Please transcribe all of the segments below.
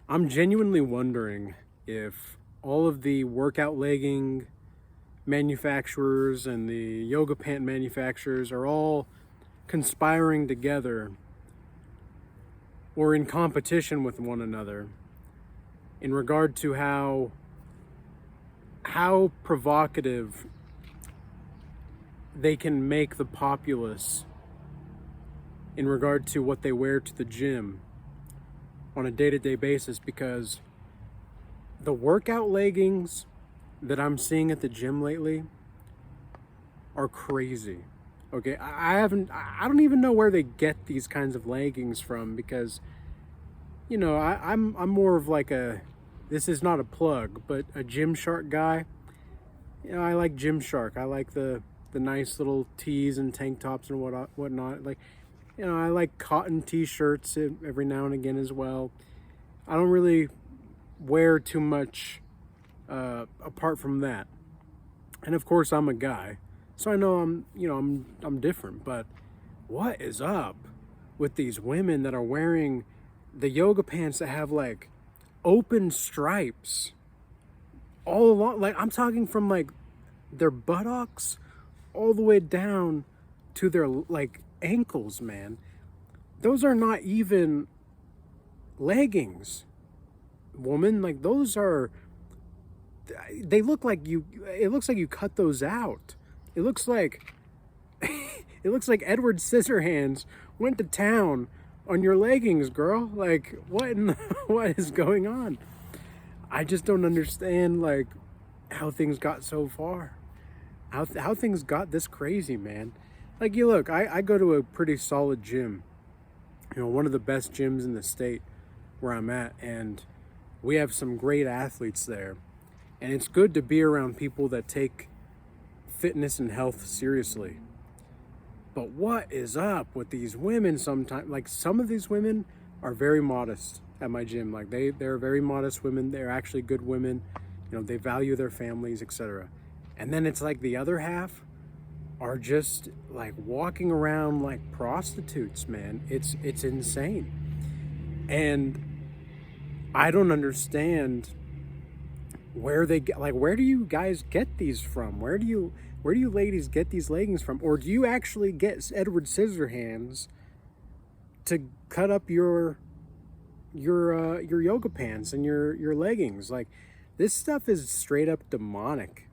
I'm genuinely wondering if all of the workout legging manufacturers and the yoga pant manufacturers are all conspiring together or in competition with one another in regard to how provocative they can make the populace in regard to what they wear to the gym on a day-to-day basis, because the workout leggings that I'm seeing at the gym lately are crazy. Okay, I don't even know where they get these kinds of leggings from, because I'm more of like a, this is not a plug, but a Gymshark guy. I like Gymshark. I like the nice little tees and tank tops and whatnot. Like, I like cotton t-shirts every now and again as well. I don't really wear too much apart from that. And of course, I'm a guy, so I know I'm different. But what is up with these women that are wearing the yoga pants that have like open stripes all along? Like, I'm talking from like their buttocks all the way down to their like ankles, man. Those are not even leggings, woman. Like, those are, they look like it looks like you cut those out. It looks like it looks like Edward Scissorhands went to town on your leggings, girl. Like, what in the, what is going on? I just don't understand, like, how things got so far. How things got this crazy, man. Like, you look, I go to a pretty solid gym. One of the best gyms in the state where I'm at, and we have some great athletes there. And it's good to be around people that take fitness and health seriously. But what is up with these women sometimes? Like, some of these women are very modest at my gym. Like, they're very modest women. They're actually good women. They value their families, etc. And then it's like the other half are just like walking around like prostitutes, man. It's insane. And I don't understand where they get, like, where do you guys get these from? Where do you ladies get these leggings from? Or do you actually get Edward Scissorhands to cut up your yoga pants and your leggings? Like, this stuff is straight up demonic.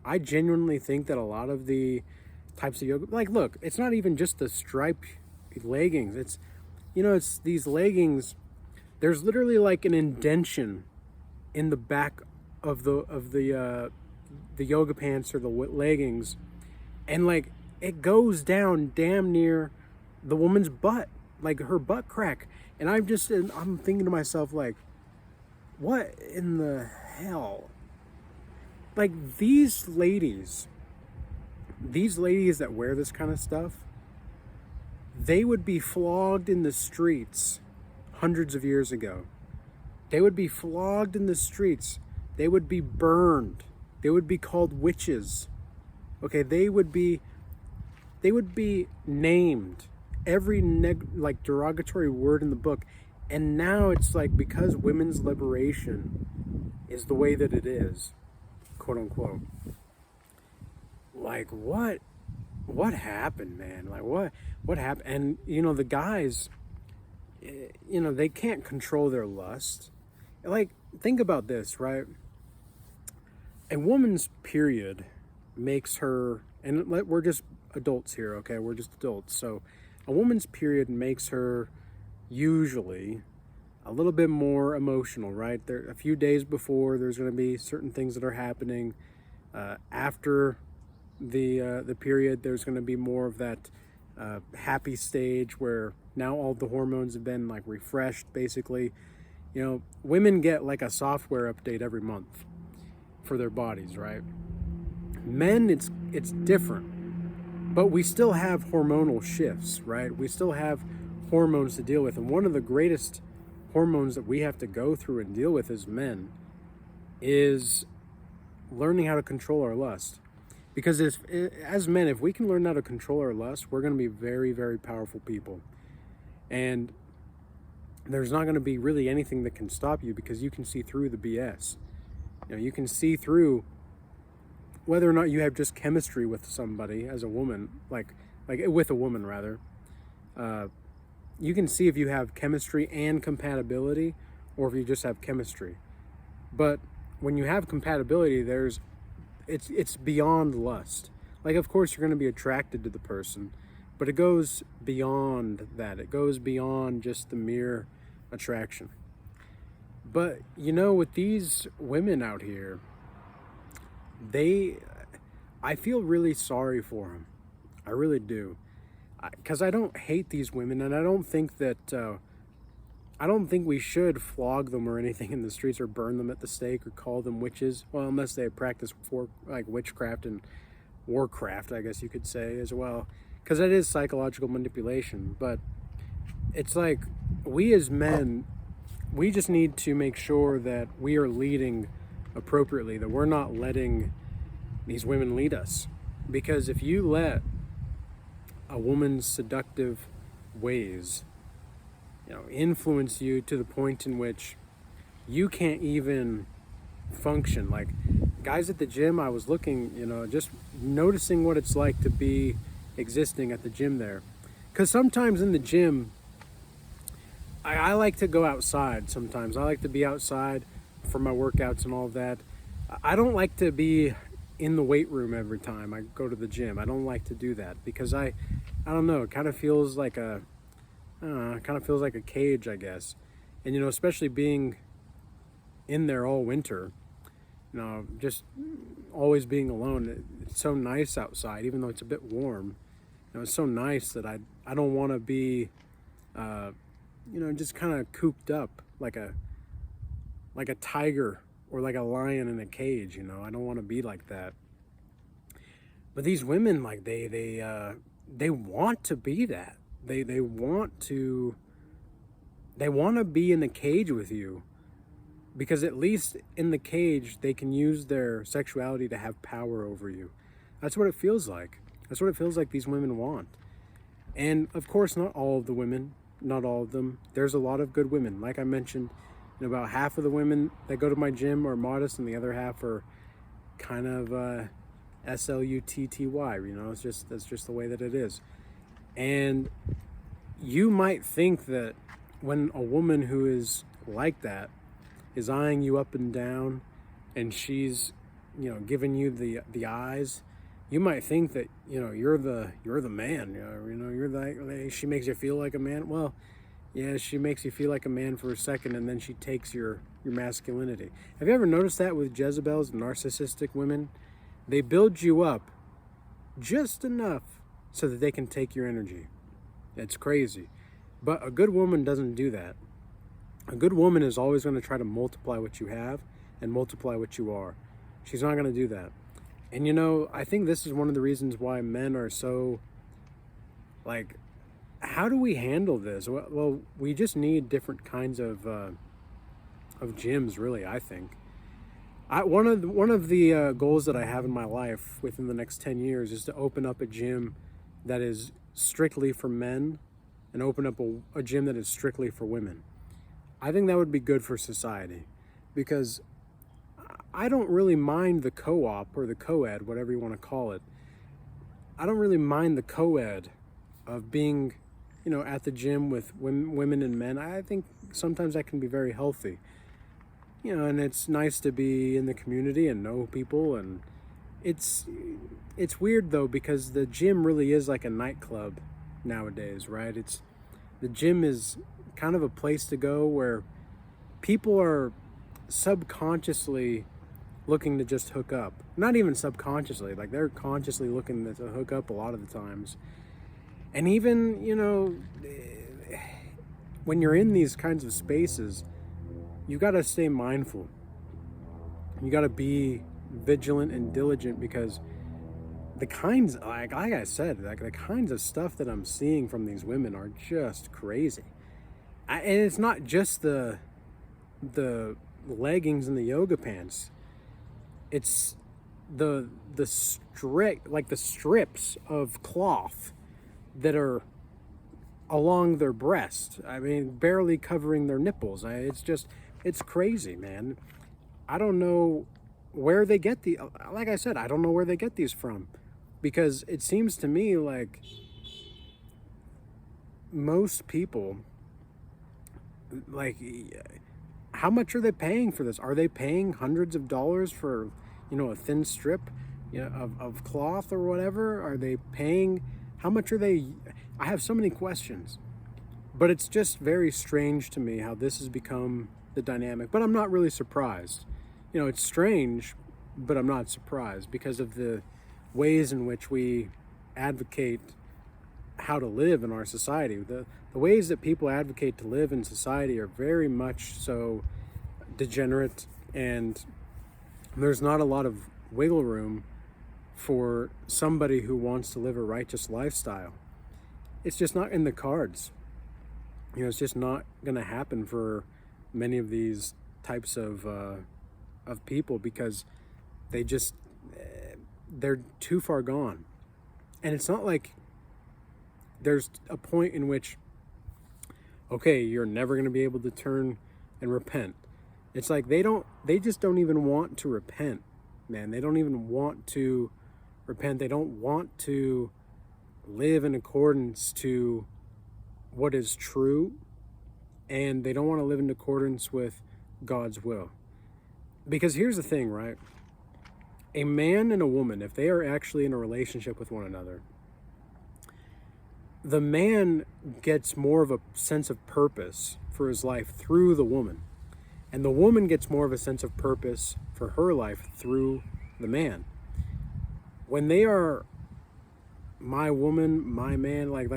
I genuinely think that a lot of the types of yoga, like, look, it's not even just the striped leggings. It's these leggings. There's literally like an indention in the back of the yoga pants or the leggings, and like it goes down damn near the woman's butt, like her butt crack. And I'm thinking to myself, like, what in the hell? Like, these ladies that wear this kind of stuff, they would be flogged in the streets hundreds of years ago. They would be flogged in the streets. They would be burned. They would be called witches. Okay, they would be named every like derogatory word in the book. And now it's like, because women's liberation is the way that it is, quote unquote. Like, what happened, man? Like, what happened? And the guys, they can't control their lust. Like, think about this, right? A woman's period makes her, and we're just adults here, okay? We're just adults. So a woman's period makes her usually a little bit more emotional, right? There, a few days before, there's going to be certain things that are happening. After the period, there's going to be more of that happy stage where now all the hormones have been like refreshed, basically. Women get like a software update every month for their bodies, right? Men, it's different, but we still have hormonal shifts, right? We still have hormones to deal with, and one of the greatest hormones that we have to go through and deal with as men is learning how to control our lust. Because as men, if we can learn how to control our lust, we're going to be very, very powerful people. And there's not going to be really anything that can stop you, because you can see through the BS. You can see through whether or not you have just chemistry with somebody as a woman, like with a woman rather. You can see if you have chemistry and compatibility, or if you just have chemistry. But when you have compatibility, it's beyond lust. Like, of course, you're going to be attracted to the person, but it goes beyond that. It goes beyond just the mere attraction. But, with these women out here, I feel really sorry for them. I really do. Because I don't hate these women, and I don't think we should flog them or anything in the streets, or burn them at the stake, or call them witches. Well, unless they practice witchcraft and warcraft, I guess you could say, as well. Because that is psychological manipulation. But it's like, we as men, we just need to make sure that we are leading appropriately, that we're not letting these women lead us. Because if you let a woman's seductive ways, influence you to the point in which you can't even function. Like, guys at the gym, I was looking, just noticing what it's like to be existing at the gym there. Because sometimes in the gym, I like to go outside sometimes. I like to be outside for my workouts and all of that. I don't like to be in the weight room every time I go to the gym. I don't like to do that, because I don't know, it kind of feels like a cage, I guess. And especially being in there all winter, just always being alone. It's so nice outside, even though it's a bit warm. It's so nice that I don't want to be just kind of cooped up like a tiger or like a lion in a cage. I don't want to be like that. But these women, like, they want to be that. They want to be in a cage with you, because at least in the cage they can use their sexuality to have power over you. That's what it feels like. That's what it feels like these women want. And of course, not all of the women, not all of them. There's a lot of good women. Like I mentioned, about half of the women that go to my gym are modest, and the other half are kind of slutty. That's just the way that it is. And you might think that when a woman who is like that is eyeing you up and down, and she's giving you the eyes, you might think that you're the man. She makes you feel like a man. Well, yeah, she makes you feel like a man for a second, and then she takes your masculinity. Have you ever noticed that with Jezebels, narcissistic women? They build you up just enough so that they can take your energy. It's crazy. But a good woman doesn't do that. A good woman is always going to try to multiply what you have and multiply what you are. She's not going to do that. And I think this is one of the reasons why men are so, like, how do we handle this? Well, we just need different kinds of gyms, really, I think. One of the goals that I have in my life within the next 10 years is to open up a gym that is strictly for men, and open up a gym that is strictly for women. I think that would be good for society, because I don't really mind the co-op or the co-ed, whatever you want to call it. I don't really mind the co-ed of being, at the gym with women and men. I think sometimes that can be very healthy. And it's nice to be in the community and know people. And it's weird though, because the gym really is like a nightclub nowadays, right? The gym is kind of a place to go where people are subconsciously looking to just hook up. Not even subconsciously, like they're consciously looking to hook up a lot of the times. And even, when you're in these kinds of spaces, you got to stay mindful. You got to be vigilant and diligent, because the kinds, like I said, like the kinds of stuff that I'm seeing from these women are just crazy. And it's not just the leggings and the yoga pants. It's the strips of cloth that are along their breast. I mean, barely covering their nipples. It's crazy, man. I don't know where they get like I said, I don't know where they get these from, because it seems to me like most people, like, how much are they paying for this? Are they paying hundreds of dollars for, a thin strip, of cloth or whatever? Are they paying, how much are they? I have so many questions, but it's just very strange to me how this has become the dynamic. But I'm not really surprised. It's strange, but I'm not surprised because of the ways in which we advocate how to live in our society. The ways that people advocate to live in society are very much so degenerate, and there's not a lot of wiggle room for somebody who wants to live a righteous lifestyle. It's just not in the cards. It's just not going to happen for many of these types of people, because they're too far gone. And it's not like there's a point in which, okay, you're never going to be able to turn and repent. It's like they just don't even want to repent, man. They don't even want to repent. They don't want to live in accordance to what is true, and they don't want to live in accordance with God's will. Because here's the thing, right? A man and a woman, if they are actually in a relationship with one another, the man gets more of a sense of purpose for his life through the woman. And the woman gets more of a sense of purpose for her life through the man. When they are my woman, my man, like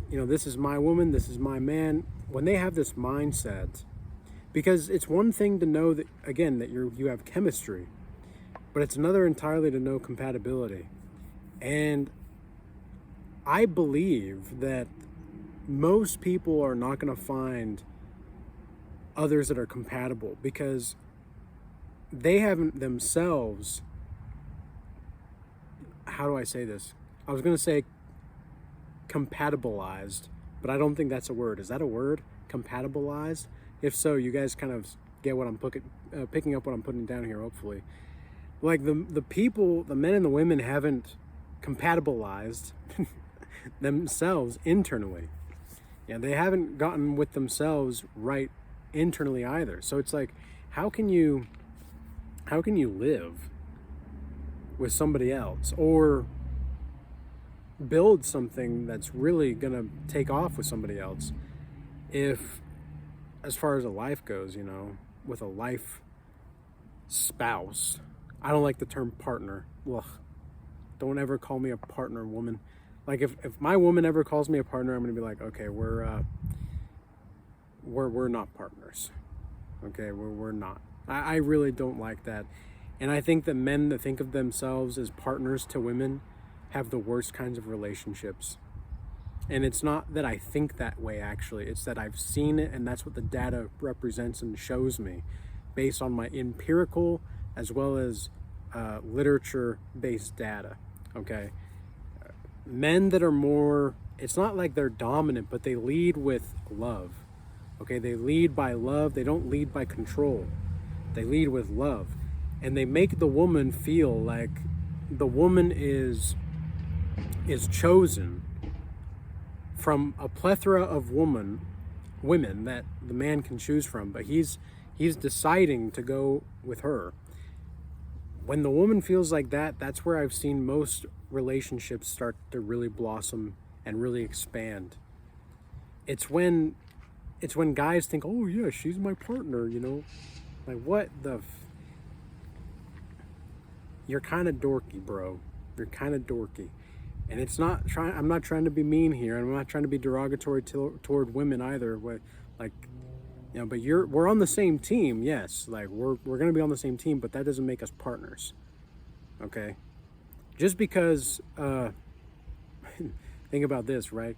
this is my woman, this is my man. When they have this mindset, because it's one thing to know that, again, that you have chemistry, but it's another entirely to know compatibility. And I believe that most people are not going to find others that are compatible because they haven't themselves, how do I say this? I was going to say compatibilized, but I don't think that's a word. Is that a word? Compatibilized? If so, you guys kind of get what I'm picking up what I'm putting down here, hopefully. Like the people, the men and the women haven't compatibilized themselves internally. Yeah, they haven't gotten with themselves right internally either. So it's like, how can you live with somebody else or build something that's really gonna take off with somebody else if, as far as a life goes, with a life spouse? I don't like the term partner. Ugh. Don't ever call me a partner, woman. Like if my woman ever calls me a partner, I'm gonna be like, okay, we're not partners. Okay, we're not. I really don't like that. And I think that men that think of themselves as partners to women have the worst kinds of relationships. And it's not that I think that way, actually. It's that I've seen it, and that's what the data represents and shows me based on my empirical as well as literature-based data, okay? Men that are more, it's not like they're dominant, but they lead with love, okay? They lead by love. They don't lead by control. They lead with love. And they make the woman feel like the woman is chosen from a plethora of women that the man can choose from, but he's deciding to go with her. When the woman feels like that, that's where I've seen most relationships start to really blossom and really expand. It's when guys think, oh yeah, she's my partner, like what the you're kind of dorky, bro. You're kind of dorky. And I'm not trying to be mean here. I'm not trying to be derogatory toward women either. But we're on the same team. Yes. Like we're going to be on the same team, but that doesn't make us partners. Okay. Just because, think about this, right?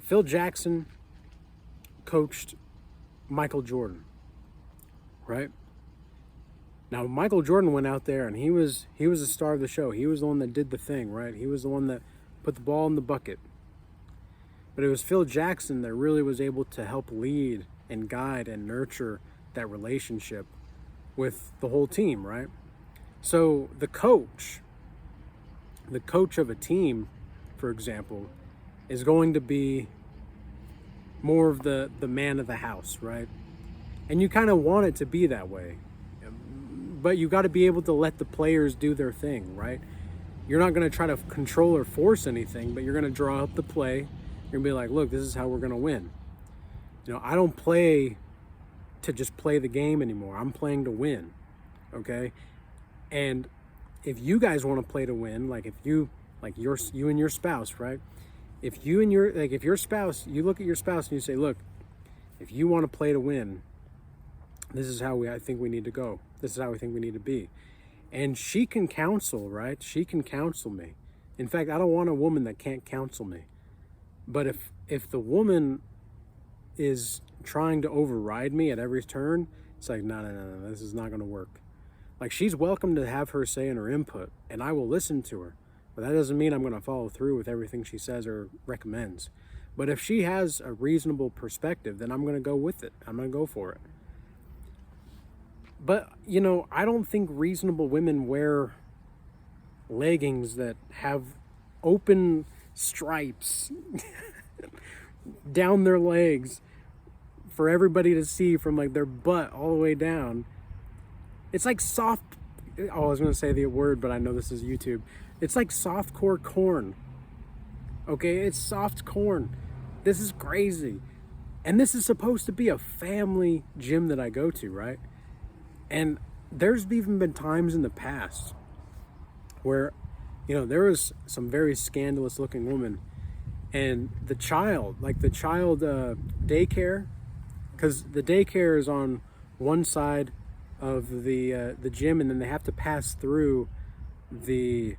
Phil Jackson coached Michael Jordan, right? Now, Michael Jordan went out there and he was the star of the show. He was the one that did the thing, right? He was the one that put the ball in the bucket. But it was Phil Jackson that really was able to help lead and guide and nurture that relationship with the whole team, right? So the coach of a team, for example, is going to be more of the man of the house, right? And you kind of want it to be that way. But you got to be able to let the players do their thing, right? You're not going to try to control or force anything, but you're going to draw up the play. You're going to be like, look, this is how we're going to win. I don't play to just play the game anymore. I'm playing to win, okay? And if you guys want to play to win, like if you and your spouse, right? If your spouse, you look at your spouse and you say, look, if you want to play to win, this is how I think we need to go. This is how I think we need to be. And she can counsel, right? She can counsel me. In fact, I don't want a woman that can't counsel me. But if the woman is trying to override me at every turn, it's like, no, this is not going to work. Like, she's welcome to have her say and her input, and I will listen to her. But that doesn't mean I'm going to follow through with everything she says or recommends. But if she has a reasonable perspective, then I'm going to go with it. I'm going to go for it. But, I don't think reasonable women wear leggings that have open stripes down their legs for everybody to see from like their butt all the way down. It's like soft, I was going to say the word, but I know this is YouTube. It's like softcore corn. Okay, it's soft corn. This is crazy. And this is supposed to be a family gym that I go to, right? And there's even been times in the past where, there was some very scandalous looking woman, and the child daycare, because the daycare is on one side of the gym, and then they have to pass through the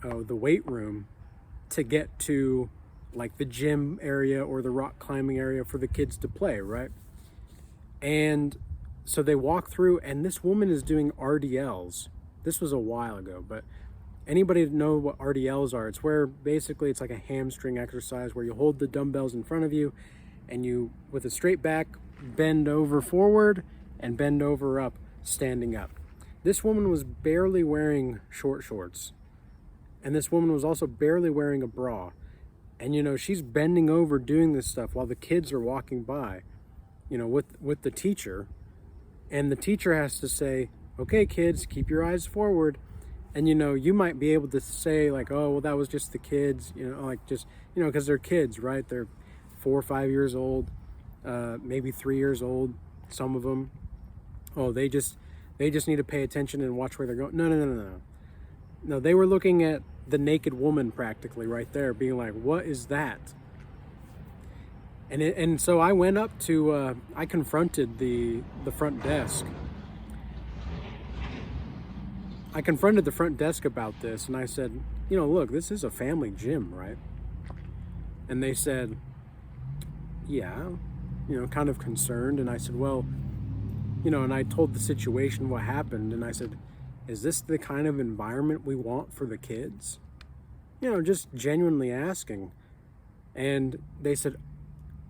weight room to get to like the gym area or the rock climbing area for the kids to play, right? And so they walk through, and this woman is doing RDLs. This was a while ago, but anybody know what RDLs are? It's where basically it's like a hamstring exercise where you hold the dumbbells in front of you and you, with a straight back, bend over forward and bend over up, standing up. This woman was barely wearing short shorts. And this woman was also barely wearing a bra. And she's bending over doing this stuff while the kids are walking by, with the teacher. And the teacher has to say, okay, kids, keep your eyes forward. And, you might be able to say like, oh, well, that was just the kids, because they're kids, right? They're 4 or 5 years old, maybe 3 years old, some of them. Oh, they just need to pay attention and watch where they're going. No. No, they were looking at the naked woman practically right there, being like, what is that? And so I went up to, I confronted the front desk. I confronted the front desk about this, and I said, look, this is a family gym, right? And they said, yeah, kind of concerned. And I said, well, and I told the situation what happened, and I said, is this the kind of environment we want for the kids? Just genuinely asking. And they said,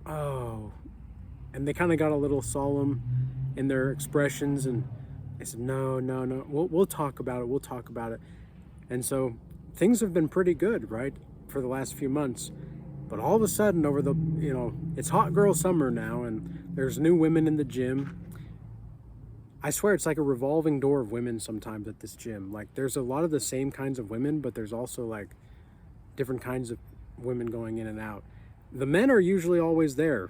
oh, and they kind of got a little solemn in their expressions, and I said, no, we'll talk about it. And so things have been pretty good, right, for the last few months. But all of a sudden over the, it's hot girl summer now, and there's new women in the gym. I swear it's like a revolving door of women sometimes at this gym. Like, there's a lot of the same kinds of women, but there's also like different kinds of women going in and out. The men are usually always there.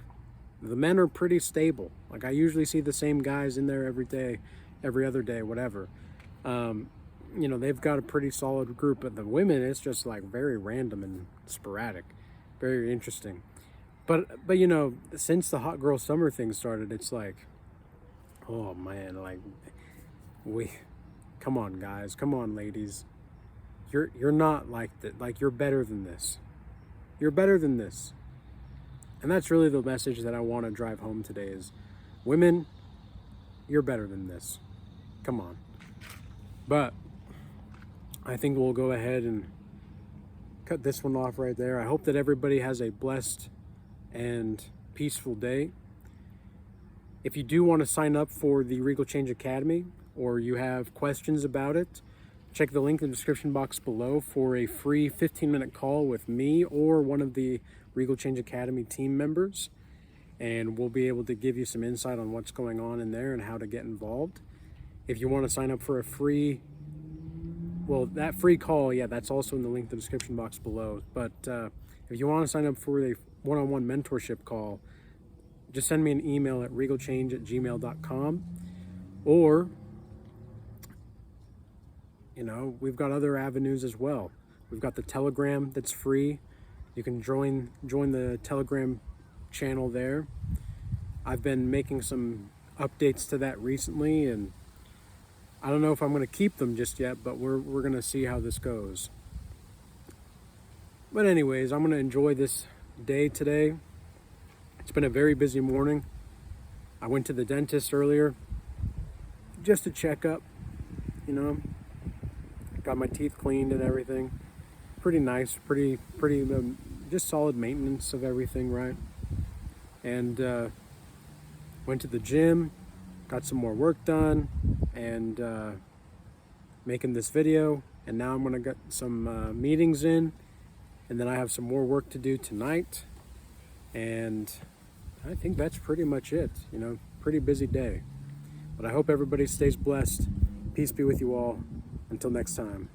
The men are pretty stable. Like, I usually see the same guys in there every day, every other day, whatever. They've got a pretty solid group, but the women, it's just like very random and sporadic, very interesting. But since the hot girl summer thing started, it's like, oh man, like, come on guys, come on ladies, you're not like that. Like, you're better than this. You're better than this. And that's really the message that I want to drive home today is, women, you're better than this. Come on. But I think we'll go ahead and cut this one off right there. I hope that everybody has a blessed and peaceful day. If you do want to sign up for the Regal Change Academy, or you have questions about it, check the link in the description box below for a free 15-minute call with me or one of the Regal Change Academy team members, and we'll be able to give you some insight on what's going on in there and how to get involved. If you want to sign up for a free, well, that free call, yeah, that's also in the link in the description box below. But if you want to sign up for a one-on-one mentorship call, just send me an email at regalchange@gmail.com, or, you know, we've got other avenues as well. We've got the Telegram that's free. You can join the Telegram channel there. I've been making some updates to that recently, and I don't know if I'm going to keep them just yet, but we're going to see how this goes. But anyways, I'm going to enjoy this day today. It's been a very busy morning. I went to the dentist earlier just to check up, you know, got my teeth cleaned and everything. Pretty nice, pretty just solid maintenance of everything, right? And went to the gym, got some more work done, and making this video. And now I'm gonna get some meetings in, and then I have some more work to do tonight. And I think that's pretty much it. You know, pretty busy day. But I hope everybody stays blessed. Peace be with you all. Until next time.